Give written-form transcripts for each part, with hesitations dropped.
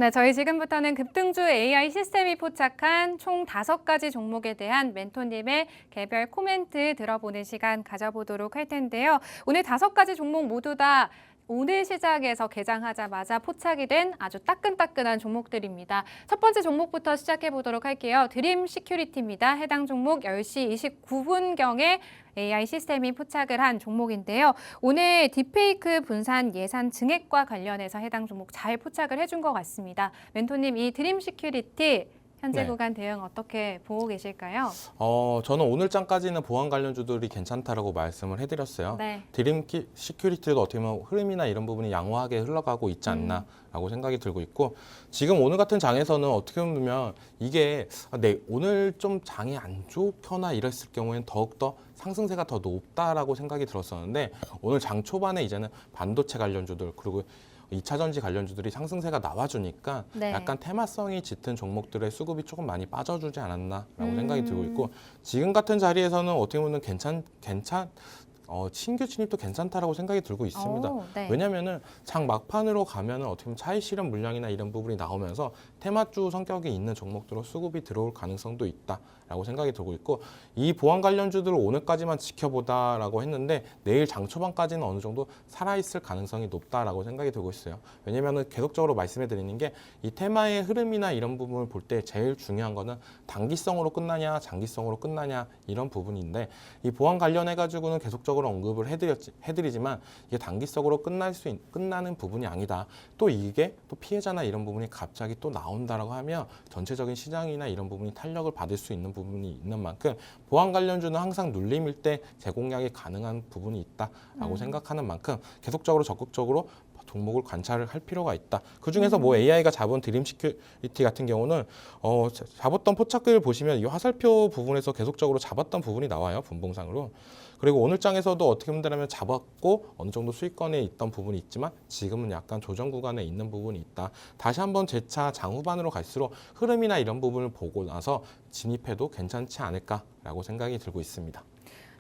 네, 저희 지금부터는 급등주 AI 시스템이 포착한 총 5가지 종목에 대한 멘토님의 개별 코멘트 들어보는 시간 가져보도록 할 텐데요. 오늘 5가지 종목 모두 다 오늘 시장에서 개장하자마자 포착이 된 아주 따끈따끈한 종목들입니다. 첫 번째 종목부터 시작해 보도록 할게요. 드림 시큐리티입니다. 해당 종목 10시 29분경에 AI 시스템이 포착을 한 종목인데요. 오늘 딥페이크 분산 예산 증액과 관련해서 해당 종목 잘 포착을 해준 것 같습니다. 멘토님, 이 드림 시큐리티 현재 네. 구간 대응 어떻게 보고 계실까요? 저는 오늘장까지는 보안 관련주들이 괜찮다라고 말씀을 해드렸어요. 네. 드림 시큐리티도 어떻게 보면 흐름이나 이런 부분이 양호하게 흘러가고 있지 않나라고 생각이 들고 있고, 지금 오늘 같은 장에서는 어떻게 보면 이게 오늘 좀 장이 안 좋거나 이랬을 경우에는 더욱더 상승세가 더 높다라고 생각이 들었었는데, 오늘 장 초반에 이제는 반도체 관련주들 그리고 2차 전지 관련주들이 상승세가 나와주니까 네. 약간 테마성이 짙은 종목들의 수급이 조금 많이 빠져주지 않았나라고 생각이 들고 있고, 지금 같은 자리에서는 어떻게 보면 신규 진입도 괜찮다라고 생각이 들고 있습니다. 오, 네. 왜냐면은 장 막판으로 가면은 어떻게 보면 차익 실현 물량이나 이런 부분이 나오면서 테마주 성격이 있는 종목들로 수급이 들어올 가능성도 있다라고 생각이 들고 있고, 이 보안 관련주들을 오늘까지만 지켜보다라고 했는데 내일 장 초반까지는 어느 정도 살아있을 가능성이 높다라고 생각이 들고 있어요. 왜냐면은 계속적으로 말씀해 드리는 게 이 테마의 흐름이나 이런 부분을 볼 때 제일 중요한 거는 단기성으로 끝나냐 장기성으로 끝나냐 이런 부분인데, 이 보안 관련해 가지고는 계속적으로 언급을 해드리지만 이게 단기성으로 끝나는 부분이 아니다. 또 이게 또 피해자나 이런 부분이 갑자기 또 나온다라고 하면 전체적인 시장이나 이런 부분이 탄력을 받을 수 있는 부분이 있는 만큼, 보안 관련주는 항상 눌림일 때 재공략이 가능한 부분이 있다라고 생각하는 만큼 계속적으로 적극적으로 종목을 관찰을 할 필요가 있다. 그중에서 뭐 AI가 잡은 드림 시큐리티 같은 경우는 잡았던 포착을 보시면 이 화살표 부분에서 계속적으로 잡았던 부분이 나와요. 분봉상으로. 그리고 오늘 장에서도 어떻게 본다면 잡았고 어느 정도 수익권에 있던 부분이 있지만 지금은 약간 조정 구간에 있는 부분이 있다. 다시 한번 재차 장후반으로 갈수록 흐름이나 이런 부분을 보고 나서 진입해도 괜찮지 않을까라고 생각이 들고 있습니다.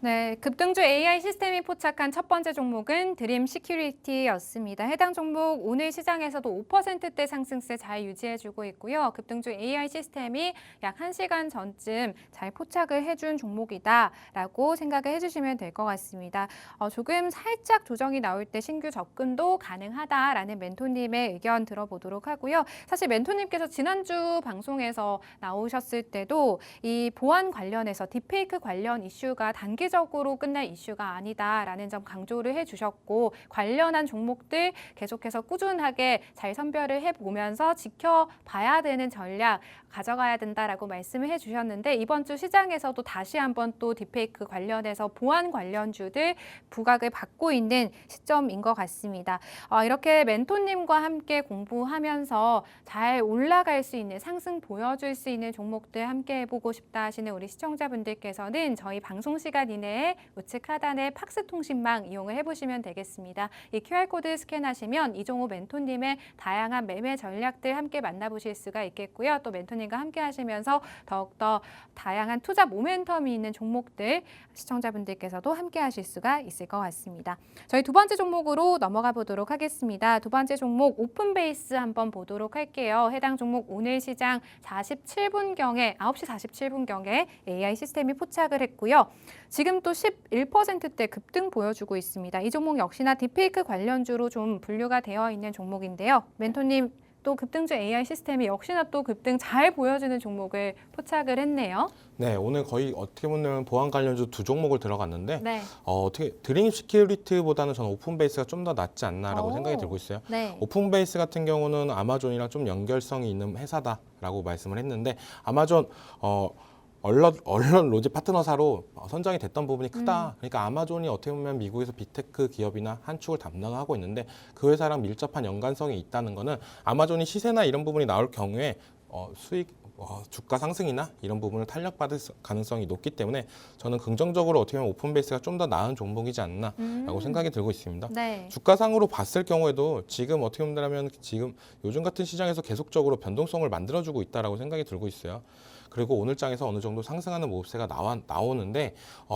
네, 급등주 AI 시스템이 포착한 첫 번째 종목은 드림 시큐리티였습니다. 해당 종목 오늘 시장에서도 5%대 상승세 잘 유지해주고 있고요. 급등주 AI 시스템이 약 1시간 전쯤 잘 포착을 해준 종목이다라고 생각을 해주시면 될 것 같습니다. 조금 살짝 조정이 나올 때 신규 접근도 가능하다라는 멘토님의 의견 들어보도록 하고요. 사실 멘토님께서 지난주 방송에서 나오셨을 때도 이 보안 관련해서 딥페이크 관련 이슈가 단기적으로 끝날 이슈가 아니다라는 점 강조를 해주셨고, 관련한 종목들 계속해서 꾸준하게 잘 선별을 해보면서 지켜봐야 되는 전략 가져가야 된다라고 말씀을 해주셨는데, 이번 주 시장에서도 다시 한번 또 딥페이크 관련해서 보안 관련주들 부각을 받고 있는 시점인 것 같습니다. 이렇게 멘토님과 함께 공부하면서 잘 올라갈 수 있는, 상승 보여줄 수 있는 종목들 함께 해보고 싶다 하시는 우리 시청자분들께서는 저희 방송 시간 이내에 우측 하단의 팍스 통신망 이용을 해보시면 되겠습니다. 이 QR코드 스캔하시면 이종호 멘토님의 다양한 매매 전략들 함께 만나보실 수가 있겠고요. 또 멘토님과 함께 하시면서 더욱더 다양한 투자 모멘텀이 있는 종목들 시청자분들께서도 함께 하실 수가 있을 것 같습니다. 저희 두 번째 종목으로 넘어가 보도록 하겠습니다. 두 번째 종목 오픈베이스 한번 보도록 할게요. 해당 종목 오늘 시장 47분경에 9시 47분경에 AI 시스템이 포착을 했고요. 지금 또 11%대 급등 보여주고 있습니다. 이 종목 역시나 딥페이크 관련주로 좀 분류가 되어 있는 종목인데요. 멘토님, 또 급등주 AI 시스템이 역시나 또 급등 잘 보여주는 종목을 포착을 했네요. 네, 오늘 거의 어떻게 보면 보안 관련주 두 종목을 들어갔는데, 네. 어떻게 드림 시큐리티보다는 저는 오픈베이스가 좀 더 낫지 않나라고 생각이 들고 있어요. 네. 오픈베이스 같은 경우는 아마존이랑 좀 연결성이 있는 회사다라고 말씀을 했는데, 아마존 언론 로지 파트너사로 선정이 됐던 부분이 크다. 그러니까 아마존이 어떻게 보면 미국에서 빅테크 기업이나 한 축을 담당하고 있는데 그 회사랑 밀접한 연관성이 있다는 거는 아마존이 시세나 이런 부분이 나올 경우에 주가 상승이나 이런 부분을 탄력받을 가능성이 높기 때문에 저는 긍정적으로 어떻게 보면 오픈베이스가 좀 더 나은 종목이지 않나라고 생각이 들고 있습니다. 네. 주가상으로 봤을 경우에도 지금 어떻게 본다면 지금 요즘 같은 시장에서 계속적으로 변동성을 만들어주고 있다라고 생각이 들고 있어요. 그리고 오늘 장에서 어느 정도 상승하는 모습세가 나오는데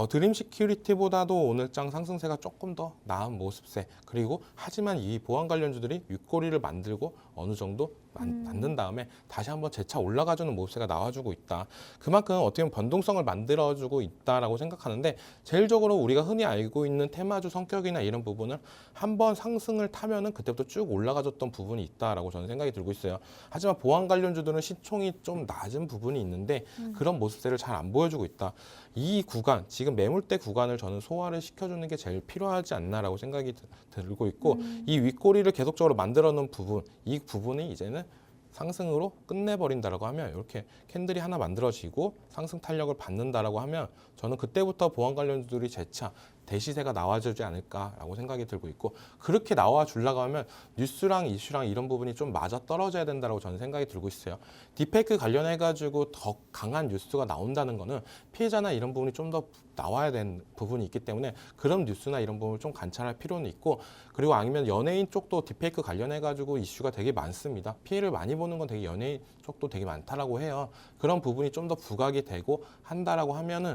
드림 시큐리티보다도 오늘 장 상승세가 조금 더 나은 모습세. 그리고 하지만 이 보안 관련주들이 윗꼬리를 만들고 어느 정도 만든 다음에 다시 한번 재차 올라가주는 모습세가 나와주고 있다. 그만큼 어떻게 보면 변동성을 만들어주고 있다라고 생각하는데, 제일적으로 우리가 흔히 알고 있는 테마주 성격이나 이런 부분을 한번 상승을 타면은 그때부터 쭉 올라가줬던 부분이 있다라고 저는 생각이 들고 있어요. 하지만 보안 관련주들은 시총이 좀 낮은 부분이 있는데 그런 모습세를 잘 안 보여주고 있다. 이 구간, 지금 매물대 구간을 저는 소화를 시켜주는 게 제일 필요하지 않나라고 생각이 들고 있고, 이 윗꼬리를 계속적으로 만들어 놓은 부분, 이 부분이 이제는 상승으로 끝내버린다라고 하면, 이렇게 캔들이 하나 만들어지고 상승 탄력을 받는다라고 하면 저는 그때부터 보안 관련주들이 재차 대시세가 나와주지 않을까라고 생각이 들고 있고, 그렇게 나와 주려고 하면 뉴스랑 이슈랑 이런 부분이 좀 맞아 떨어져야 된다고 저는 생각이 들고 있어요. 딥페이크 관련해가지고 더 강한 뉴스가 나온다는 거는 피해자나 이런 부분이 좀 더 나와야 되는 부분이 있기 때문에 그런 뉴스나 이런 부분을 좀 관찰할 필요는 있고, 그리고 아니면 연예인 쪽도 딥페이크 관련해가지고 이슈가 되게 많습니다. 피해를 많이 보는 건 되게 연예인 쪽도 되게 많다라고 해요. 그런 부분이 좀 더 부각이 되고 한다라고 하면은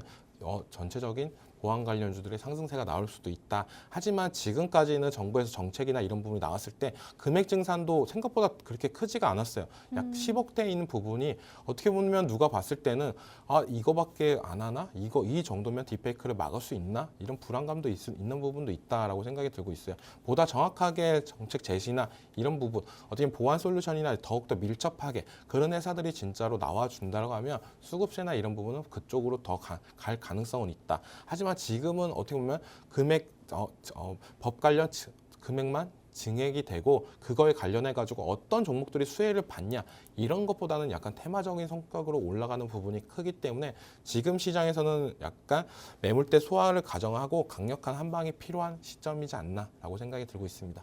전체적인 보안 관련주들의 상승세가 나올 수도 있다. 하지만 지금까지는 정부에서 정책이나 이런 부분이 나왔을 때 금액 증산도 생각보다 그렇게 크지가 않았어요. 약 10억대 있는 부분이 어떻게 보면 누가 봤을 때는 이거밖에 안 하나? 이 정도면 딥페이크를 막을 수 있나? 이런 불안감도 있는 부분도 있다라고 생각이 들고 있어요. 보다 정확하게 정책 제시나 이런 부분, 어떻게 보면 보안 솔루션이나 더욱더 밀접하게 그런 회사들이 진짜로 나와준다고 하면 수급세나 이런 부분은 그쪽으로 더 갈 가능성은 있다. 하지만 지금은 어떻게 보면 금액 법 관련 금액만 증액이 되고 그거에 관련해 가지고 어떤 종목들이 수혜를 받냐 이런 것보다는 약간 테마적인 성격으로 올라가는 부분이 크기 때문에 지금 시장에서는 약간 매물대 소화를 가정하고 강력한 한방이 필요한 시점이지 않나라고 생각이 들고 있습니다.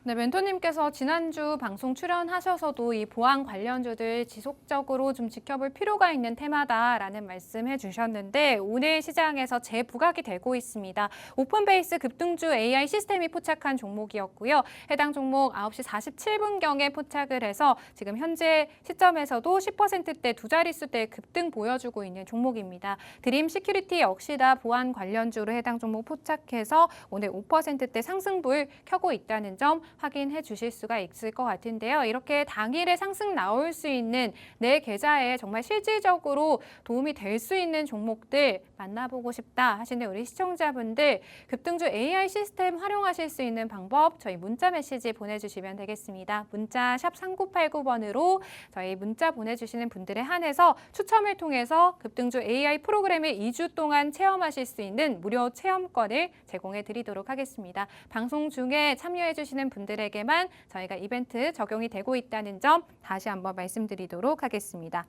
네, 멘토님께서 지난주 방송 출연하셔서도 이 보안 관련주들 지속적으로 좀 지켜볼 필요가 있는 테마다라는 말씀해 주셨는데, 오늘 시장에서 재부각이 되고 있습니다. 오픈베이스 급등주 AI 시스템이 포착한 종목이었고요. 해당 종목 9시 47분경에 포착을 해서 지금 현재 시점에서도 10%대 두 자릿수대 급등 보여주고 있는 종목입니다. 드림 시큐리티 역시나 보안 관련주로 해당 종목 포착해서 오늘 5%대 상승불 켜고 있다는 점 확인해 주실 수가 있을 것 같은데요. 이렇게 당일에 상승 나올 수 있는 내 계좌에 정말 실질적으로 도움이 될 수 있는 종목들 만나보고 싶다 하시는 우리 시청자분들, 급등주 AI 시스템 활용하실 수 있는 방법 저희 문자 메시지 보내주시면 되겠습니다. 문자 샵 3989번으로 저희 문자 보내주시는 분들에 한해서 추첨을 통해서 급등주 AI 프로그램을 2주 동안 체험하실 수 있는 무료 체험권을 제공해 드리도록 하겠습니다. 방송 중에 참여해 주시는 분들에게만 저희가 이벤트 적용이 되고 있다는 점 다시 한번 말씀드리도록 하겠습니다.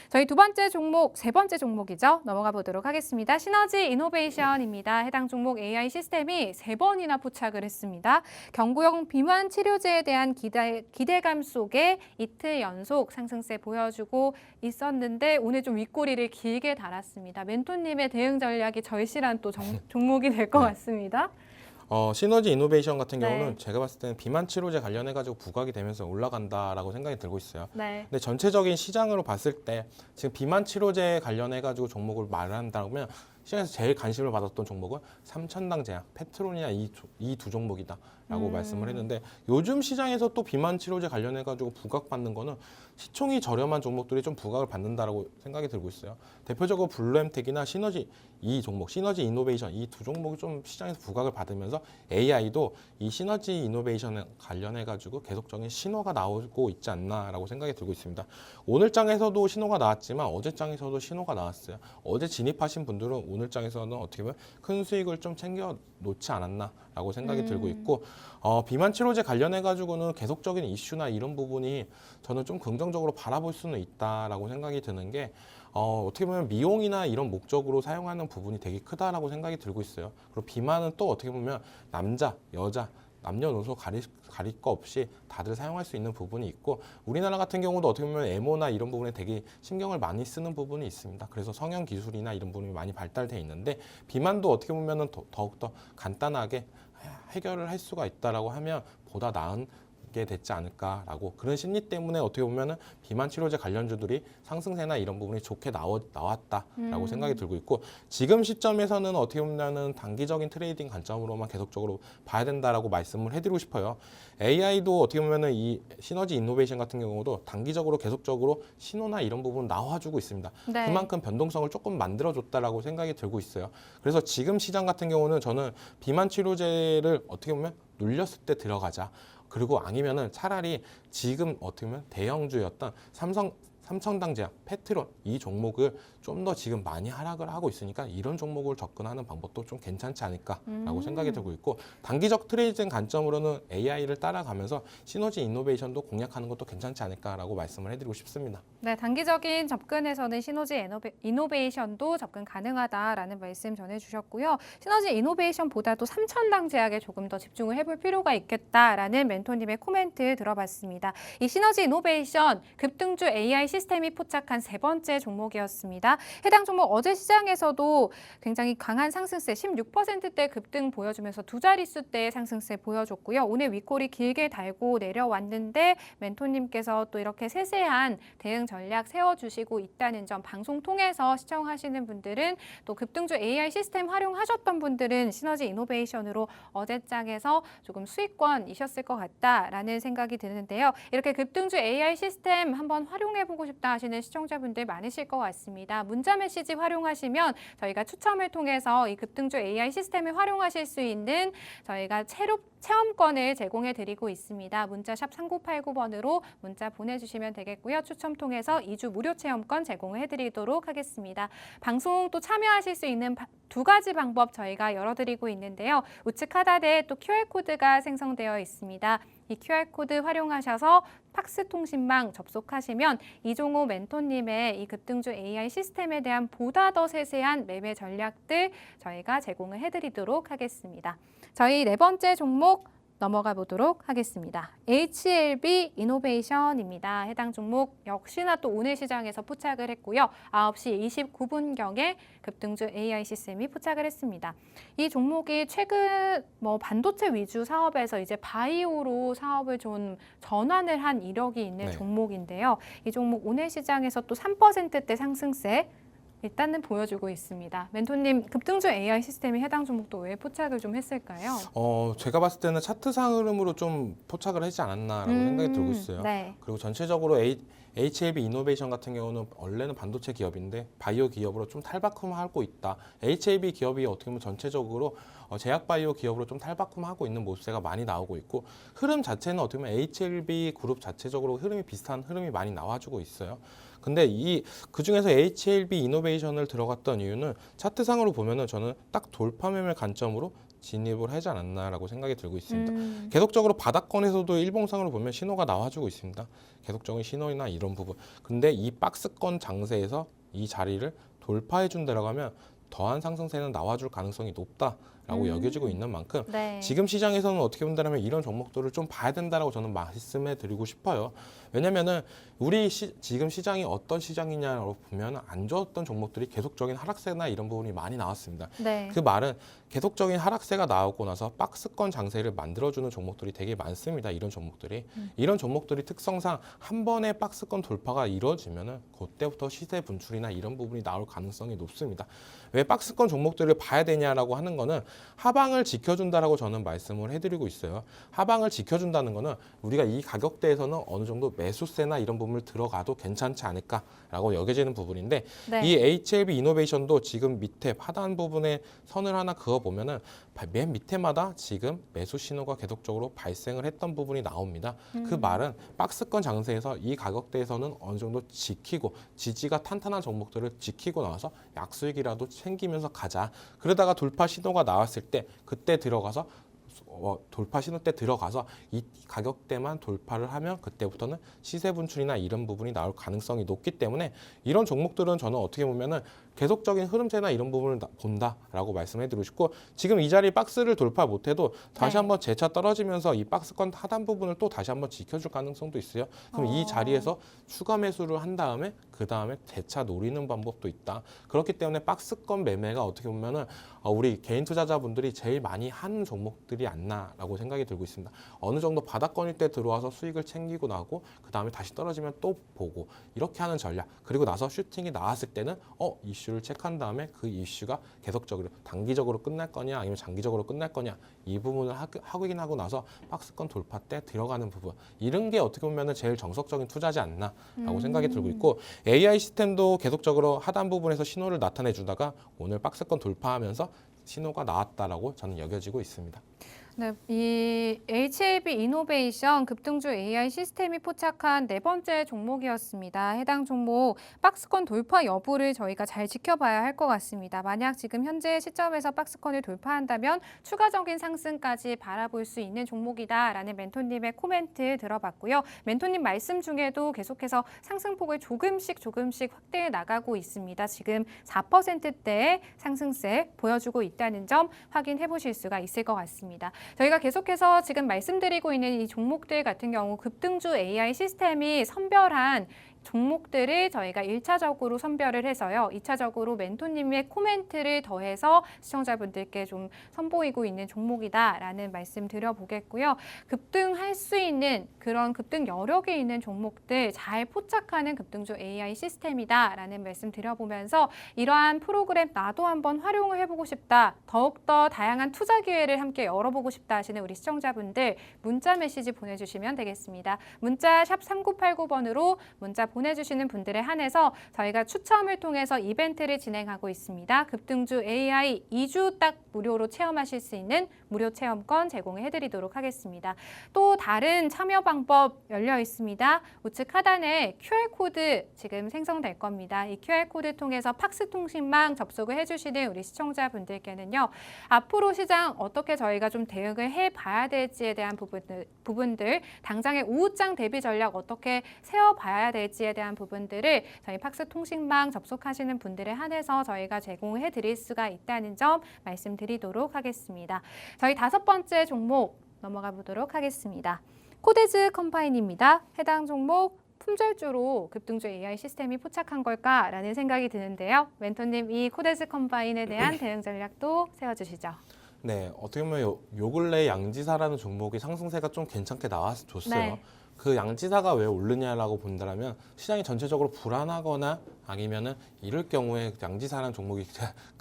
저희 세 번째 종목이죠. 넘어가 보도록 하겠습니다. 시너지 이노베이션입니다. 해당 종목 AI 시스템이 3번이나 포착을 했습니다. 경구용 비만 치료제에 대한 기대감 속에 이틀 연속 상승세 보여주고 있었는데 오늘 좀 윗꼬리를 길게 달았습니다. 멘토님의 대응 전략이 절실한 또 종목이 될 것 같습니다. 시너지 이노베이션 같은 네. 경우는 제가 봤을 때는 비만 치료제 관련해가지고 부각이 되면서 올라간다라고 생각이 들고 있어요. 네. 근데 전체적인 시장으로 봤을 때 지금 비만 치료제 관련해가지고 종목을 말한다면 시장에서 제일 관심을 받았던 종목은 삼천당 제약, 페트론이나 이 두 종목이다라고 말씀을 했는데, 요즘 시장에서 또 비만 치료제 관련해가지고 부각받는 거는 시총이 저렴한 종목들이 좀 부각을 받는다라고 생각이 들고 있어요. 대표적으로 블루엠텍이나 시너지 시너지 이노베이션 이 두 종목이 좀 시장에서 부각을 받으면서 AI도 이 시너지 이노베이션 관련해가지고 계속적인 신호가 나오고 있지 않나라고 생각이 들고 있습니다. 오늘 장에서도 신호가 나왔지만 어제 장에서도 신호가 나왔어요. 어제 진입하신 분들은 오늘 장에서는 어떻게 보면 큰 수익을 좀 챙겨 놓지 않았나라고 생각이 들고 있고, 비만 치료제 관련해가지고는 계속적인 이슈나 이런 부분이 저는 좀 긍정적으로 바라볼 수는 있다라고 생각이 드는 게, 어떻게 보면 미용이나 이런 목적으로 사용하는 부분이 되게 크다라고 생각이 들고 있어요. 그리고 비만은 또 어떻게 보면 남자, 여자, 남녀노소 가릴 거 없이 다들 사용할 수 있는 부분이 있고, 우리나라 같은 경우도 어떻게 보면 에모나 이런 부분에 되게 신경을 많이 쓰는 부분이 있습니다. 그래서 성형 기술이나 이런 부분이 많이 발달돼 있는데, 비만도 어떻게 보면은 더욱더 간단하게 해결을 할 수가 있다라고 하면 보다 나은 받게 됐지 않을까라고 그런 심리 때문에 어떻게 보면은 비만 치료제 관련주들이 상승세나 이런 부분이 좋게 나왔다라고 생각이 들고 있고 지금 시점에서는 어떻게 보면은 단기적인 트레이딩 관점으로만 계속적으로 봐야 된다라고 말씀을 해드리고 싶어요. AI도 어떻게 보면은 이 시너지 이노베이션 같은 경우도 단기적으로 계속적으로 신호나 이런 부분 나와주고 있습니다. 네. 그만큼 변동성을 조금 만들어줬다라고 생각이 들고 있어요. 그래서 지금 시장 같은 경우는 저는 비만 치료제를 어떻게 보면 눌렸을 때 들어가자. 그리고 아니면은 차라리 지금 어떻게 보면 대형주였던 삼성당제약, 페트롤 이 종목을 좀 더 지금 많이 하락을 하고 있으니까 이런 종목을 접근하는 방법도 좀 괜찮지 않을까라고 생각이 들고 있고 단기적 트레이딩 관점으로는 AI를 따라가면서 시너지 이노베이션도 공략하는 것도 괜찮지 않을까라고 말씀을 해드리고 싶습니다. 네, 단기적인 접근에서는 시너지 이노베이션도 접근 가능하다라는 말씀 전해주셨고요. 시너지 이노베이션보다도 삼천당 제약에 조금 더 집중을 해볼 필요가 있겠다라는 멘토님의 코멘트 들어봤습니다. 이 시너지 이노베이션 급등주 AI 시스템이 포착한 세 번째 종목이었습니다. 해당 종목 어제 시장에서도 굉장히 강한 상승세 16%대 급등 보여주면서 두 자릿수대의 상승세 보여줬고요. 오늘 윗골이 길게 달고 내려왔는데 멘토님께서 또 이렇게 세세한 대응 전략 세워주시고 있다는 점 방송 통해서 시청하시는 분들은 또 급등주 AI 시스템 활용하셨던 분들은 시너지 이노베이션으로 어제장에서 조금 수익권이셨을 것 같다라는 생각이 드는데요. 이렇게 급등주 AI 시스템 한번 활용해보고 싶다 하시는 시청자분들 많으실 것 같습니다. 문자 메시지 활용하시면 저희가 추첨을 통해서 이 급등주 AI 시스템을 활용하실 수 있는 저희가 체험권을 제공해 드리고 있습니다. 문자 샵 3989번으로 문자 보내주시면 되겠고요. 추첨 통해서 2주 무료 체험권 제공해 드리도록 하겠습니다. 방송 또 참여하실 수 있는 두 가지 방법 저희가 열어드리고 있는데요. 우측 하단에 또 QR코드가 생성되어 있습니다. 이 QR코드 활용하셔서 팍스 통신망 접속하시면 이종호 멘토님의 이 급등주 AI 시스템에 대한 보다 더 세세한 매매 전략들 저희가 제공을 해드리도록 하겠습니다. 저희 네 번째 종목 넘어가 보도록 하겠습니다. HLB 이노베이션입니다. 해당 종목 역시나 또 오늘 시장에서 포착을 했고요. 9시 29분경에 급등주 AI 시스템이 포착을 했습니다. 이 종목이 최근 반도체 위주 사업에서 이제 바이오로 사업을 좀 전환을 한 이력이 있는 종목인데요. 이 종목 오늘 시장에서 또 3%대 상승세 일단은 보여주고 있습니다. 멘토님, 급등주 AI 시스템이 해당 종목도 왜 포착을 좀 했을까요? 제가 봤을 때는 차트상 흐름으로 좀 포착을 하지 않았나라고 생각이 들고 있어요. 네. 그리고 전체적으로 HLB 이노베이션 같은 경우는 원래는 반도체 기업인데 바이오 기업으로 좀 탈바꿈하고 있다. HLB 기업이 어떻게 보면 전체적으로 제약 바이오 기업으로 좀 탈바꿈하고 있는 모습세가 많이 나오고 있고 흐름 자체는 어떻게 보면 HLB 그룹 자체적으로 흐름이 비슷한 흐름이 많이 나와주고 있어요. 근데 그 중에서 HLB 이노베이션을 들어갔던 이유는 차트상으로 보면은 저는 딱 돌파 매매 관점으로 진입을 하지 않았나라고 생각이 들고 있습니다. 계속적으로 바닥권에서도 일봉상으로 보면 신호가 나와주고 있습니다. 계속적인 신호나 이런 부분. 근데 이 박스권 장세에서 이 자리를 돌파해 준 데라가면 더한 상승세는 나와줄 가능성이 높다라고 여겨지고 있는 만큼 지금 시장에서는 어떻게 본다면 이런 종목들을 좀 봐야 된다라고 저는 말씀해 드리고 싶어요. 왜냐면은 지금 시장이 어떤 시장이냐고 보면 안 좋았던 종목들이 계속적인 하락세나 이런 부분이 많이 나왔습니다. 그 말은 계속적인 하락세가 나오고 나서 박스권 장세를 만들어주는 종목들이 되게 많습니다. 이런 종목들이. 이런 종목들이 특성상 한 번에 박스권 돌파가 이루어지면은 그때부터 시세 분출이나 이런 부분이 나올 가능성이 높습니다. 왜 박스권 종목들을 봐야 되냐라고 하는 거는 하방을 지켜준다라고 저는 말씀을 해드리고 있어요. 하방을 지켜준다는 거는 우리가 이 가격대에서는 어느 정도 매수세나 이런 부분을 들어가도 괜찮지 않을까라고 여겨지는 부분인데 이 HLB 이노베이션도 지금 밑에 하단 부분에 선을 하나 그어 보면은 맨 밑에마다 지금 매수 신호가 계속적으로 발생을 했던 부분이 나옵니다. 그 말은 박스권 장세에서 이 가격대에서는 어느 정도 지키고 지지가 탄탄한 종목들을 지키고 나와서 약수익이라도 챙기면서 가자. 그러다가 돌파 신호가 나왔을 때 그때 들어가서 돌파 신호 때 들어가서 이 가격대만 돌파를 하면 그때부터는 시세 분출이나 이런 부분이 나올 가능성이 높기 때문에 이런 종목들은 저는 어떻게 보면은 계속적인 흐름세나 이런 부분을 본다라고 말씀해 드리고 싶고 지금 이 자리 박스를 돌파 못해도 다시 한번 재차 떨어지면서 이 박스권 하단 부분을 또 다시 한번 지켜줄 가능성도 있어요. 그럼 이 자리에서 추가 매수를 한 다음에 그 다음에 재차 노리는 방법도 있다. 그렇기 때문에 박스권 매매가 어떻게 보면은 우리 개인 투자자분들이 제일 많이 하는 종목들이 않나라고 생각이 들고 있습니다. 어느 정도 바닥권일 때 들어와서 수익을 챙기고 나고 그 다음에 다시 떨어지면 또 보고 이렇게 하는 전략. 그리고 나서 슈팅이 나왔을 때는 이슈를 체크한 다음에 그 이슈가 계속적으로 단기적으로 끝날 거냐 아니면 장기적으로 끝날 거냐 이 부분을 확인하고 나서 박스권 돌파 때 들어가는 부분 이런 게 어떻게 보면 제일 정석적인 투자지 않나라고 생각이 들고 있고 AI 시스템도 계속적으로 하단 부분에서 신호를 나타내 주다가 오늘 박스권 돌파하면서 신호가 나왔다라고 저는 여겨지고 있습니다. 네, 이 HAB 이노베이션 급등주 AI 시스템이 포착한 네 번째 종목이었습니다. 해당 종목 박스권 돌파 여부를 저희가 잘 지켜봐야 할 것 같습니다. 만약 지금 현재 시점에서 박스권을 돌파한다면 추가적인 상승까지 바라볼 수 있는 종목이다라는 멘토님의 코멘트 들어봤고요. 멘토님 말씀 중에도 계속해서 상승폭을 조금씩 확대해 나가고 있습니다. 지금 4%대의 상승세 보여주고 있다는 점 확인해 보실 수가 있을 것 같습니다. 저희가 계속해서 지금 말씀드리고 있는 이 종목들 같은 경우 급등주 AI 시스템이 선별한 종목들을 저희가 1차적으로 선별을 해서요. 2차적으로 멘토님의 코멘트를 더해서 시청자분들께 좀 선보이고 있는 종목이다라는 말씀 드려보겠고요. 급등할 수 있는 그런 급등 여력이 있는 종목들 잘 포착하는 급등주 AI 시스템이다라는 말씀 드려보면서 이러한 프로그램 나도 한번 활용을 해보고 싶다. 더욱더 다양한 투자 기회를 함께 열어보고 싶다 하시는 우리 시청자분들 문자 메시지 보내주시면 되겠습니다. 문자 샵 3989번으로 문자 보내주시는 분들에 한해서 저희가 추첨을 통해서 이벤트를 진행하고 있습니다. 급등주 AI 2주 딱 무료로 체험하실 수 있는 무료 체험권 제공해드리도록 하겠습니다. 또 다른 참여 방법 열려 있습니다. 우측 하단에 QR코드 지금 생성될 겁니다. 이 QR코드 통해서 팍스통신망 접속을 해주시는 우리 시청자분들께는요. 앞으로 시장 어떻게 저희가 좀 대응을 해봐야 될지에 대한 부분들 당장의 우후장 대비 전략 어떻게 세워봐야 될지에 대한 부분들을 저희 팍스통신망 접속하시는 분들에 한해서 저희가 제공해 드릴 수가 있다는 점 말씀드리도록 하겠습니다. 저희 5번째 종목 넘어가 보도록 하겠습니다. 코데즈 컴파인입니다. 해당 종목 품절주로 급등주 AI 시스템이 포착한 걸까라는 생각이 드는데요. 멘토님 이 코데즈 컴파인에 대한 대응 전략도 세워주시죠. 네, 어떻게 보면 요 근래 양지사라는 종목이 상승세가 좀 괜찮게 나와줬어요. 네. 그 양지사가 왜 오르냐라고 본다면 시장이 전체적으로 불안하거나 아니면은 이럴 경우에 양지사라는 종목이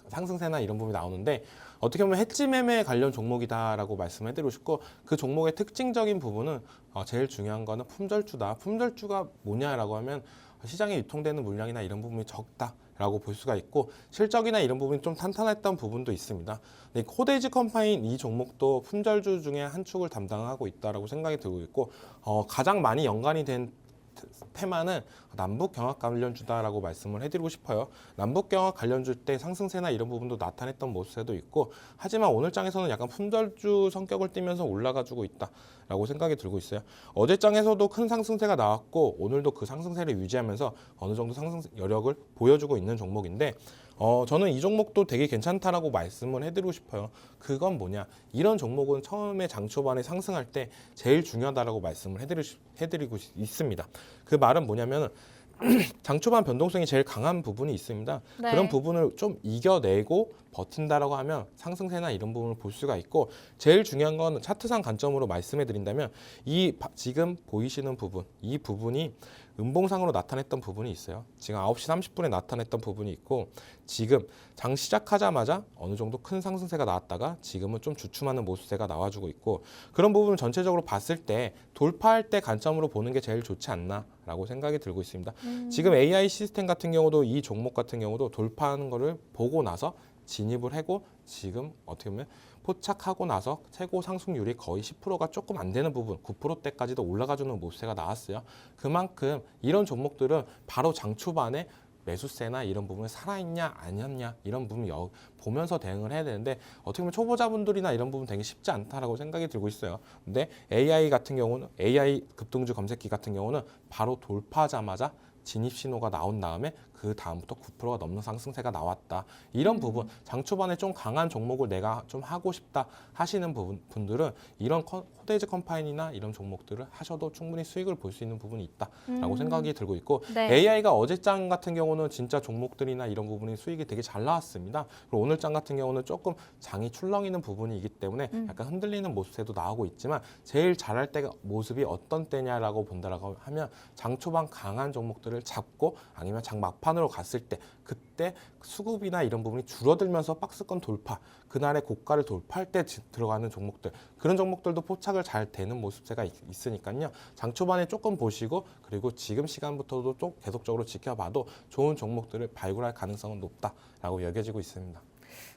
상승세나 이런 부분이 나오는데 어떻게 보면 해지 매매 관련 종목이다라고 말씀해드리고 싶고 그 종목의 특징적인 부분은 제일 중요한 거는 품절주다. 품절주가 뭐냐라고 하면 시장에 유통되는 물량이나 이런 부분이 적다라고 볼 수가 있고 실적이나 이런 부분이 좀 탄탄했던 부분도 있습니다. 네, 코데이즈 컴파인 이 종목도 품절주 중에 한 축을 담당하고 있다라고 생각이 들고 있고 가장 많이 연관이 된 테마는 남북 경합 관련주다라고 말씀을 해드리고 싶어요. 남북 경합 관련주 때 상승세나 이런 부분도 나타냈던 모습도 있고 하지만 오늘 장에서는 약간 품절주 성격을 띠면서 올라가지고 있다라고 생각이 들고 있어요. 어제 장에서도 큰 상승세가 나왔고 오늘도 그 상승세를 유지하면서 어느 정도 상승 여력을 보여주고 있는 종목인데 저는 이 종목도 되게 괜찮다라고 말씀을 해드리고 싶어요. 그건 뭐냐? 이런 종목은 처음에 장 초반에 상승할 때 제일 중요하다라고 말씀을 해드리고 있습니다. 그 말은 뭐냐면 장 초반 변동성이 제일 강한 부분이 있습니다. 네. 그런 부분을 좀 이겨내고 버틴다라고 하면 상승세나 이런 부분을 볼 수가 있고 제일 중요한 건 차트상 관점으로 말씀해 드린다면 지금 보이시는 부분, 이 부분이 음봉상으로 나타냈던 부분이 있어요. 지금 9시 30분에 나타냈던 부분이 있고 지금 장 시작하자마자 어느 정도 큰 상승세가 나왔다가 지금은 좀 주춤하는 모습세가 나와주고 있고 그런 부분을 전체적으로 봤을 때 돌파할 때 관점으로 보는 게 제일 좋지 않나라고 생각이 들고 있습니다. 지금 AI 시스템 같은 경우도 이 종목 같은 경우도 돌파하는 거를 보고 나서 진입을 하고 지금 어떻게 보면 포착하고 나서 최고 상승률이 거의 10%가 조금 안 되는 부분 9%대까지도 올라가주는 모습세가 나왔어요. 그만큼 이런 종목들은 바로 장 초반에 매수세나 이런 부분이 살아있냐 아니었냐 이런 부분 보면서 대응을 해야 되는데 어떻게 보면 초보자분들이나 이런 부분 되게 쉽지 않다라고 생각이 들고 있어요. 근데 AI 같은 경우는 AI 급등주 검색기 같은 경우는 바로 돌파하자마자 진입 신호가 나온 다음에 그 다음부터 9%가 넘는 상승세가 나왔다. 이런 부분, 장 초반에 좀 강한 종목을 내가 좀 하고 싶다 하시는 분들은 이런 코데이즈 컴파인이나 이런 종목들을 하셔도 충분히 수익을 볼 수 있는 부분이 있다라고 생각이 들고 있고 네. AI가 어제장 같은 경우는 진짜 종목들이나 이런 부분이 수익이 되게 잘 나왔습니다. 그리고 오늘장 같은 경우는 조금 장이 출렁이는 부분이기 때문에 약간 흔들리는 모습도 나오고 있지만 제일 잘할 때가 모습이 어떤 때냐라고 본다라고 하면 장 초반 강한 종목들을 잡고 아니면 장 막판으로 갔을 때 그때 수급이나 이런 부분이 줄어들면서 박스권 돌파, 그날의 고가를 돌파할 때 들어가는 종목들, 그런 종목들도 포착을 잘 되는 모습세가 있으니까요. 장 초반에 조금 보시고 그리고 지금 시간부터도 좀 계속적으로 지켜봐도 좋은 종목들을 발굴할 가능성은 높다라고 여겨지고 있습니다.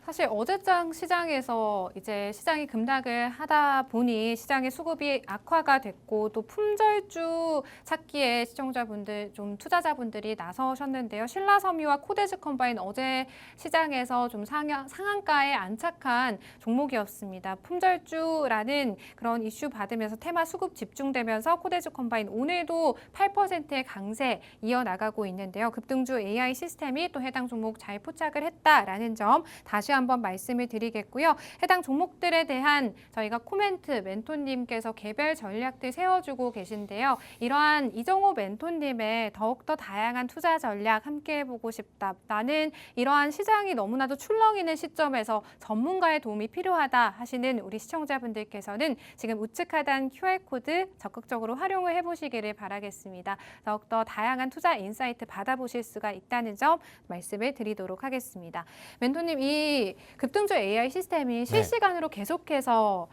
사실 어제장 시장에서 이제 시장이 급락을 하다 보니 시장의 수급이 악화가 됐고 또 품절주 찾기에 시청자분들 좀 투자자분들이 나서셨는데요. 신라섬유와 코데즈 컴바인 어제 시장에서 좀 상한가에 안착한 종목이었습니다. 품절주라는 그런 이슈 받으면서 테마 수급 집중되면서 코데즈 컴바인 오늘도 8%의 강세 이어나가고 있는데요. 급등주 AI 시스템이 또 해당 종목 잘 포착을 했다라는 점 다시 한번 말씀을 드리겠고요. 해당 종목들에 대한 저희가 코멘트 멘토님께서 개별 전략들 세워주고 계신데요. 이러한 이정호 멘토님의 더욱더 다양한 투자 전략 함께 해보고 싶다. 나는 이러한 시장이 너무나도 출렁이는 시점에서 전문가의 도움이 필요하다 하시는 우리 시청자분들께서는 지금 우측 하단 QR코드 적극적으로 활용을 해보시기를 바라겠습니다. 더욱더 다양한 투자 인사이트 받아보실 수가 있다는 점 말씀을 드리도록 하겠습니다. 멘토님, 이 급등주 AI 시스템이 실시간으로 계속해서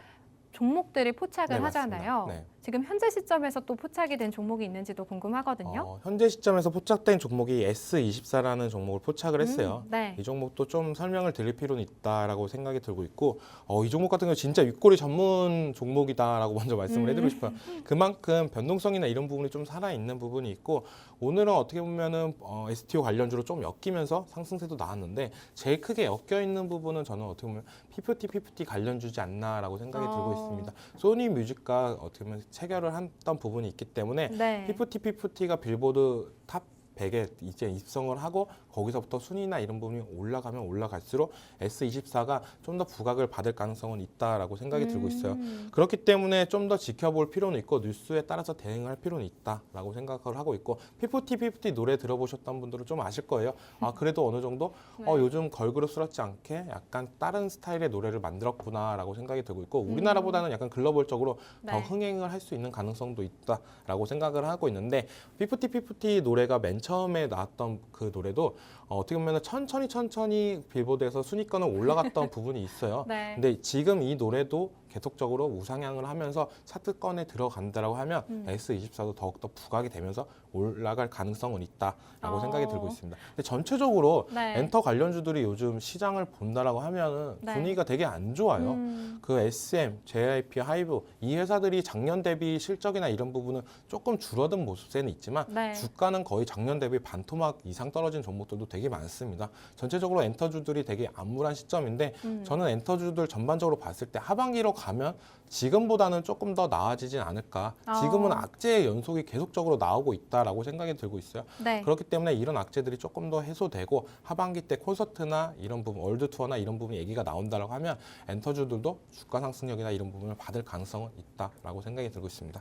종목들을 포착을 하잖아요. 네. 지금 현재 시점에서 또 포착이 된 종목이 있는지도 궁금하거든요. 현재 시점에서 포착된 종목이 S24라는 종목을 포착을 했어요. 네. 이 종목도 좀 설명을 드릴 필요는 있다라고 생각이 들고 있고 이 종목 같은 경우 진짜 윗꼬리 전문 종목이다라고 먼저 말씀을 해드리고 싶어요. 그만큼 변동성이나 이런 부분이 좀 살아있는 부분이 있고 오늘은 어떻게 보면은 STO 관련주로 좀 엮이면서 상승세도 나왔는데 제일 크게 엮여있는 부분은 저는 어떻게 보면 P50 관련주지 않나라고 생각이 들고 있습니다. 소니 뮤직과 어떻게 보면 체결을 했던 부분이 있기 때문에 네. P50가 빌보드 탑 100에 이제 입성을 하고 거기서부터 순위나 이런 부분이 올라가면 올라갈수록 S24가 좀 더 부각을 받을 가능성은 있다라고 생각이 들고 있어요. 그렇기 때문에 좀 더 지켜볼 필요는 있고 뉴스에 따라서 대응할 필요는 있다라고 생각을 하고 있고 P50 노래 들어보셨던 분들은 좀 아실 거예요. 그래도 어느 정도 요즘 걸그룹스럽지 않게 약간 다른 스타일의 노래를 만들었구나라고 생각이 들고 있고 우리나라보다는 약간 글로벌적으로 더 흥행을 할 수 있는 가능성도 있다라고 생각을 하고 있는데 P50 노래가 맨 처음에 나왔던 그 노래도 어떻게 보면 천천히 빌보드에서 순위권을 올라갔던 부분이 있어요. 네. 근데 지금 이 노래도 계속적으로 우상향을 하면서 차트권에 들어간다라고 하면 S24도 더욱더 부각이 되면서 올라갈 가능성은 있다라고 생각이 들고 있습니다. 근데 전체적으로 엔터 관련주들이 요즘 시장을 본다라고 하면은 분위기가 되게 안 좋아요. 그 SM, JYP, 하이브 이 회사들이 작년 대비 실적이나 이런 부분은 조금 줄어든 모습세는 있지만 주가는 거의 작년 대비 반토막 이상 떨어진 종목들도 되게 많습니다. 전체적으로 엔터주들이 되게 암울한 시점인데 저는 엔터주들 전반적으로 봤을 때 하반기로 가면 지금보다는 조금 더 나아지진 않을까. 지금은 악재의 연속이 계속적으로 나오고 있다라고 생각이 들고 있어요. 그렇기 때문에 이런 악재들이 조금 더 해소되고 하반기 때 콘서트나 이런 부분, 월드 투어나 이런 부분 얘기가 나온다라고 하면 엔터주들도 주가 상승력이나 이런 부분을 받을 가능성은 있다라고 생각이 들고 있습니다.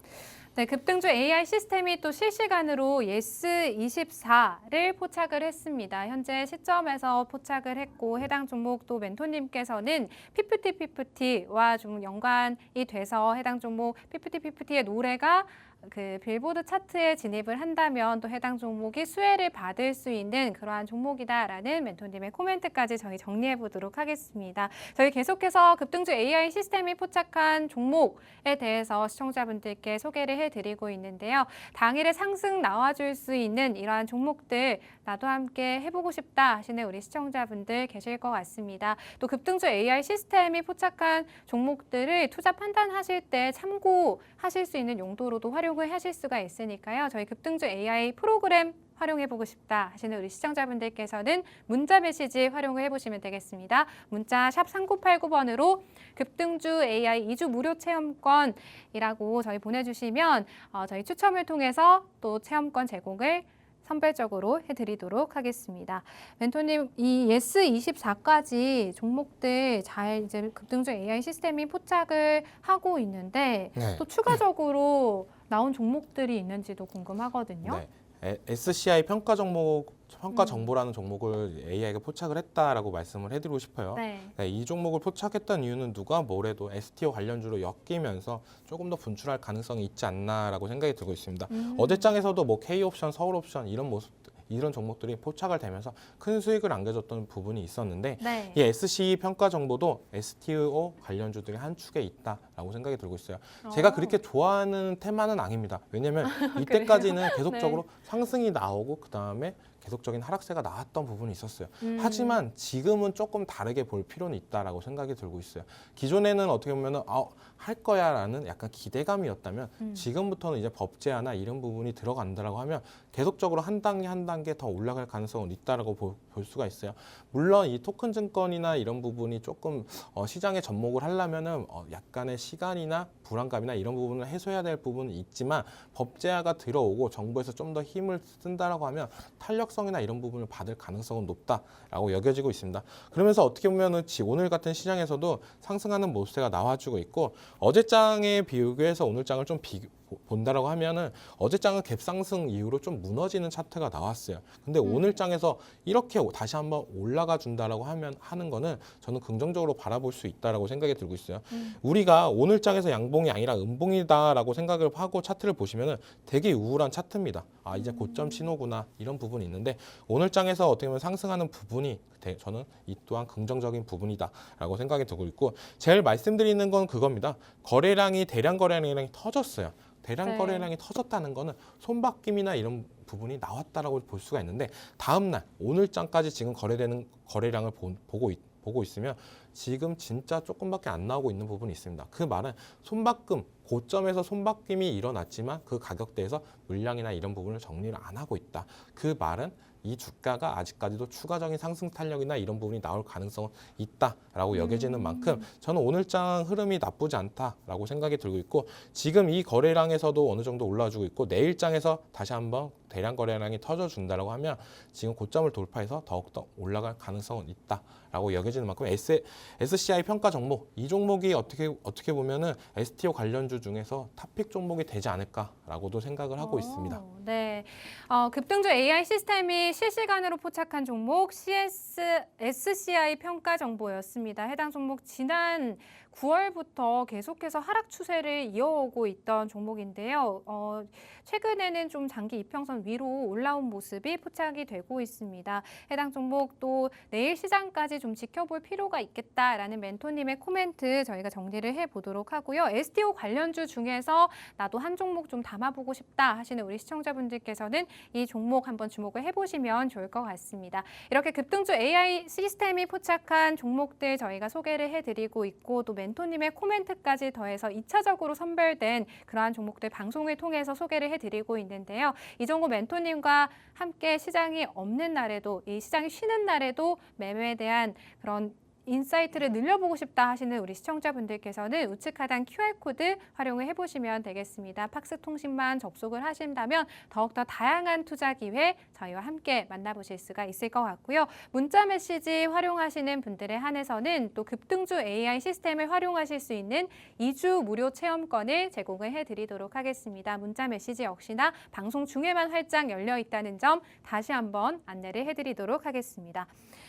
네, 급등주 AI 시스템이 또 실시간으로 YES24를 포착을 했습니다. 현재 시점에서 포착을 했고 해당 종목도 멘토님께서는 P50와 좀 연관이 돼서 해당 종목 P50의 노래가 그 빌보드 차트에 진입을 한다면 또 해당 종목이 수혜를 받을 수 있는 그러한 종목이다라는 멘토님의 코멘트까지 저희 정리해 보도록 하겠습니다. 저희 계속해서 급등주 AI 시스템이 포착한 종목에 대해서 시청자분들께 소개를 해드리고 있는데요. 당일에 상승 나와줄 수 있는 이러한 종목들 나도 함께 해보고 싶다 하시는 우리 시청자분들 계실 것 같습니다. 또 급등주 AI 시스템이 포착한 종목들을 투자 판단하실 때 참고하실 수 있는 용도로도 활용을 하실 수가 있으니까요. 저희 급등주 AI 프로그램 활용해보고 싶다 하시는 우리 시청자분들께서는 문자 메시지 활용을 해보시면 되겠습니다. 문자 샵 3989번으로 급등주 AI 2주 무료 체험권이라고 저희 보내주시면 저희 추첨을 통해서 또 체험권 제공을 선별적으로 해드리도록 하겠습니다. 멘토님, 이 예스24까지 종목들 잘 이제 급등주 AI 시스템이 포착을 하고 있는데 네. 또 추가적으로 나온 종목들이 있는지도 궁금하거든요. 네. SCI 평가 정보라는 종목을 AI가 포착을 했다라고 말씀을 해드리고 싶어요. 네. 네, 이 종목을 포착했던 이유는 누가 뭐래도 STO 관련주로 엮이면서 조금 더 분출할 가능성이 있지 않나라고 생각이 들고 있습니다. 어제장에서도 뭐 K옵션, 서울옵션 이런 종목들이 포착을 되면서 큰 수익을 안겨줬던 부분이 있었는데 네. 이 SCE 평가 정보도 STO 관련주들이 한 축에 있다라고 생각이 들고 있어요. 제가 그렇게 좋아하는 테마는 아닙니다. 왜냐하면 이때까지는 계속적으로 상승이 나오고 그 다음에 계속적인 하락세가 나왔던 부분이 있었어요. 하지만 지금은 조금 다르게 볼 필요는 있다라고 생각이 들고 있어요. 기존에는 어떻게 보면은 할 거야라는 약간 기대감이었다면 지금부터는 이제 법제화나 이런 부분이 들어간다라고 하면 계속적으로 한 단계 한 단계 더 올라갈 가능성은 있다라고 볼 수가 있어요. 물론 이 토큰 증권이나 이런 부분이 조금 시장에 접목을 하려면은 약간의 시간이나 불안감이나 이런 부분을 해소해야 될 부분은 있지만 법제화가 들어오고 정부에서 좀 더 힘을 쓴다라고 하면 탄력성이나 이런 부분을 받을 가능성은 높다라고 여겨지고 있습니다. 그러면서 어떻게 보면은 오늘 같은 시장에서도 상승하는 모습세가 나와주고 있고 어제장에 비교해서 오늘 장을 좀 본다라고 하면은 어제장은 갭상승 이후로 좀 무너지는 차트가 나왔어요. 근데 오늘 장에서 이렇게 다시 한번 올라가 준다라고 하는 거는 저는 긍정적으로 바라볼 수 있다라고 생각이 들고 있어요. 우리가 오늘 장에서 양봉이 아니라 음봉이다라고 생각을 하고 차트를 보시면은 되게 우울한 차트입니다. 이제 고점 신호구나 이런 부분이 있는데 오늘 장에서 어떻게 보면 상승하는 부분이 저는 이 또한 긍정적인 부분이다라고 생각이 들고 있고 제일 말씀드리는 건 그겁니다. 대량 거래량이 터졌어요. 대량 거래량이 터졌다는 거는 손바뀜이나 이런 부분이 나왔다라고 볼 수가 있는데 다음 날 오늘 장까지 지금 거래되는 거래량을 보고 있으면 지금 진짜 조금밖에 안 나오고 있는 부분이 있습니다. 그 말은 고점에서 손바뀜이 일어났지만 그 가격대에서 물량이나 이런 부분을 정리를 안 하고 있다. 그 말은 이 주가가 아직까지도 추가적인 상승 탄력이나 이런 부분이 나올 가능성은 있다라고 여겨지는 만큼 저는 오늘 장 흐름이 나쁘지 않다라고 생각이 들고 있고 지금 이 거래량에서도 어느 정도 올라와주고 있고 내일 장에서 다시 한번 대량 거래량이 터져준다라고 하면 지금 고점을 돌파해서 더욱더 올라갈 가능성은 있다라고 여겨지는 만큼 SCI 평가 종목 이 종목이 어떻게 보면은 STO 관련주 중에서 탑픽 종목이 되지 않을까라고도 생각을 하고 있습니다. 네, 급등주 AI 시스템이 실시간으로 포착한 종목 SCI 평가 정보였습니다. 해당 종목 지난 9월부터 계속해서 하락 추세를 이어오고 있던 종목인데요. 최근에는 좀 장기 이평선 위로 올라온 모습이 포착이 되고 있습니다. 해당 종목 또 내일 시장까지 좀 지켜볼 필요가 있겠다라는 멘토님의 코멘트 저희가 정리를 해보도록 하고요. STO 관련주 중에서 나도 한 종목 좀 담아보고 싶다 하시는 우리 시청자분들께서는 이 종목 한번 주목을 해보시면 좋을 것 같습니다. 이렇게 급등주 AI 시스템이 포착한 종목들 저희가 소개를 해드리고 있고 또 멘토님의 코멘트까지 더해서 2차적으로 선별된 그러한 종목들 방송을 통해서 소개를 해드리고 있는데요. 이종호 멘토님과 함께 시장이 없는 날에도 이 시장이 쉬는 날에도 매매에 대한 그런 인사이트를 늘려보고 싶다 하시는 우리 시청자분들께서는 우측 하단 QR코드 활용을 해보시면 되겠습니다. 팍스통신만 접속을 하신다면 더욱더 다양한 투자 기회 저희와 함께 만나보실 수가 있을 것 같고요. 문자 메시지 활용하시는 분들에 한해서는 또 급등주 AI 시스템을 활용하실 수 있는 2주 무료 체험권을 제공을 해드리도록 하겠습니다. 문자 메시지 역시나 방송 중에만 활짝 열려 있다는 점 다시 한번 안내를 해드리도록 하겠습니다.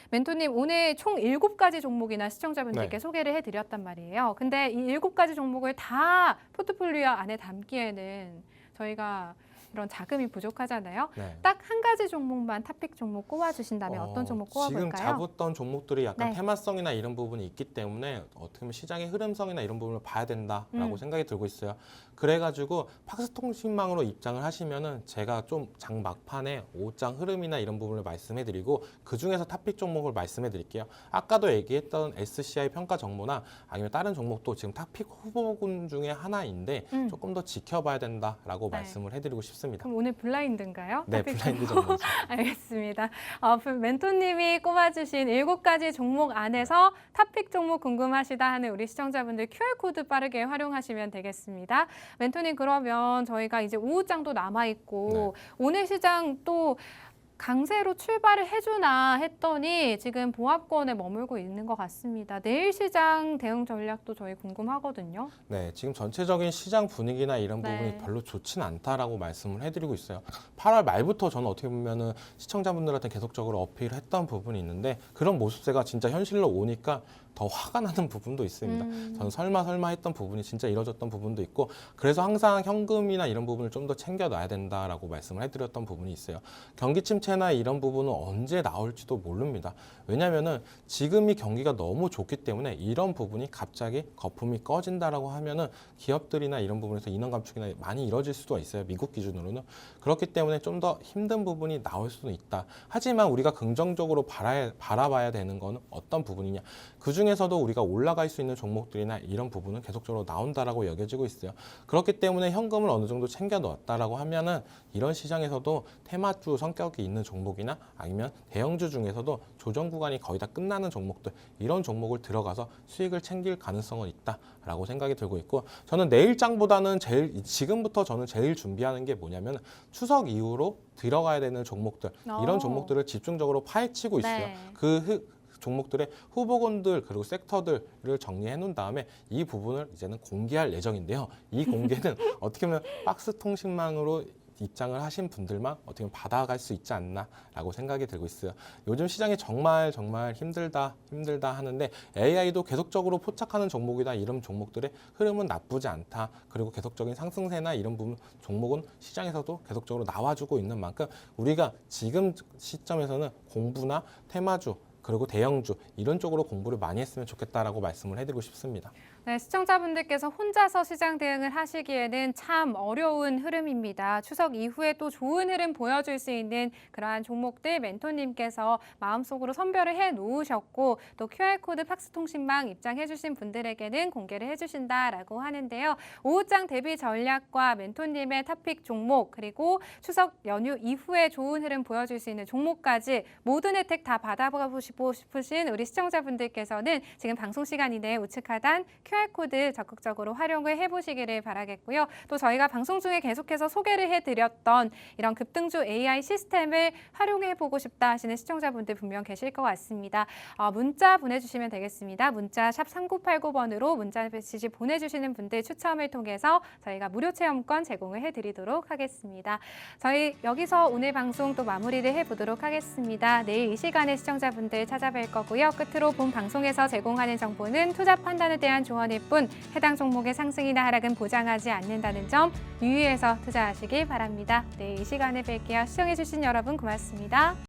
멘토님 오늘 총 7가지 종목이나 시청자분들께 소개를 해드렸단 말이에요. 근데 이 7가지 종목을 다 포트폴리오 안에 담기에는 저희가 이런 자금이 부족하잖아요. 딱 한 가지 종목만 탑픽 종목 꼽아주신다면 어떤 종목 꼽아볼까요? 지금 잡았던 종목들이 약간 테마성이나 이런 부분이 있기 때문에 어떻게 보면 시장의 흐름성이나 이런 부분을 봐야 된다라고 생각이 들고 있어요. 그래가지고 팍스통신망으로 입장을 하시면은 제가 좀 장 막판에 5장 흐름이나 이런 부분을 말씀해드리고 그 중에서 탑픽 종목을 말씀해드릴게요. 아까도 얘기했던 SCI 평가 정보나 아니면 다른 종목도 지금 탑픽 후보군 중에 하나인데 조금 더 지켜봐야 된다라고 말씀을 해드리고 싶습니다. 싶습니다. 그럼 오늘 블라인드인가요? 네, 토픽 블라인드 종목. 정보죠. 알겠습니다. 멘토님이 꼽아주신 7가지 종목 안에서 탑픽 종목 궁금하시다 하는 우리 시청자분들 QR코드 빠르게 활용하시면 되겠습니다. 멘토님, 그러면 저희가 이제 오후장도 남아있고 오늘 시장 또 강세로 출발을 해주나 했더니 지금 보합권에 머물고 있는 것 같습니다. 내일 시장 대응 전략도 저희 궁금하거든요. 네, 지금 전체적인 시장 분위기나 이런 네. 부분이 별로 좋진 않다라고 말씀을 해드리고 있어요. 8월 말부터 저는 어떻게 보면은 시청자분들한테 계속적으로 어필을 했던 부분이 있는데 그런 모습세가 진짜 현실로 오니까 더 화가 나는 부분도 있습니다. 저는 설마 했던 부분이 진짜 이뤄졌던 부분도 있고 그래서 항상 현금이나 이런 부분을 좀 더 챙겨놔야 된다라고 말씀을 해드렸던 부분이 있어요. 경기 침체나 이런 부분은 언제 나올지도 모릅니다. 왜냐면은 지금이 경기가 너무 좋기 때문에 이런 부분이 갑자기 거품이 꺼진다라고 하면은 기업들이나 이런 부분에서 인원 감축이나 많이 이뤄질 수도 있어요. 미국 기준으로는. 그렇기 때문에 좀 더 힘든 부분이 나올 수는 있다. 하지만 우리가 긍정적으로 바라봐야 되는 거는 어떤 부분이냐. 그 중에서도 우리가 올라갈 수 있는 종목들이나 이런 부분은 계속적으로 나온다라고 여겨지고 있어요. 그렇기 때문에 현금을 어느 정도 챙겨 넣었다라고 하면은 이런 시장에서도 테마주 성격이 있는 종목이나 아니면 대형주 중에서도 조정 구간이 거의 다 끝나는 종목들 이런 종목을 들어가서 수익을 챙길 가능성은 있다라고 생각이 들고 있고 저는 내일장보다는 지금부터 저는 제일 준비하는 게 뭐냐면 추석 이후로 들어가야 되는 종목들 이런 종목들을 집중적으로 파헤치고 있어요. 네. 종목들의 후보군들 그리고 섹터들을 정리해 놓은 다음에 이 부분을 이제는 공개할 예정인데요. 이 공개는 어떻게 보면 박스 통신망으로 입장을 하신 분들만 어떻게 보면 받아갈 수 있지 않나라고 생각이 들고 있어요. 요즘 시장이 정말 힘들다 하는데 AI도 계속적으로 포착하는 종목이다 이런 종목들의 흐름은 나쁘지 않다. 그리고 계속적인 상승세나 이런 부분 종목은 시장에서도 계속적으로 나와주고 있는 만큼 우리가 지금 시점에서는 공부나 테마주 그리고 대형주 이런 쪽으로 공부를 많이 했으면 좋겠다라고 말씀을 해드리고 싶습니다. 네, 시청자분들께서 혼자서 시장 대응을 하시기에는 참 어려운 흐름입니다. 추석 이후에 또 좋은 흐름 보여줄 수 있는 그러한 종목들 멘토님께서 마음속으로 선별을 해놓으셨고 또 QR코드 팍스통신망 입장해주신 분들에게는 공개를 해주신다라고 하는데요. 오후장 대비 전략과 멘토님의 탑픽 종목 그리고 추석 연휴 이후에 좋은 흐름 보여줄 수 있는 종목까지 모든 혜택 다 받아보고 싶으신 우리 시청자분들께서는 지금 방송 시간 이내에 우측 하단 QR코드 적극적으로 활용을 해보시기를 바라겠고요. 또 저희가 방송 중에 계속해서 소개를 해드렸던 이런 급등주 AI 시스템을 활용해보고 싶다 하시는 시청자분들 분명 계실 것 같습니다. 문자 보내주시면 되겠습니다. 문자 샵 3989번으로 문자 메시지 보내주시는 분들 추첨을 통해서 저희가 무료 체험권 제공을 해드리도록 하겠습니다. 저희 여기서 오늘 방송 또 마무리를 해보도록 하겠습니다. 내일 이 시간에 시청자분들 찾아뵐 거고요. 끝으로 본 방송에서 제공하는 정보는 투자 판단에 대한 조언일 뿐 해당 종목의 상승이나 하락은 보장하지 않는다는 점 유의해서 투자하시길 바랍니다. 내일 이 시간에 뵐게요. 시청해주신 여러분 고맙습니다.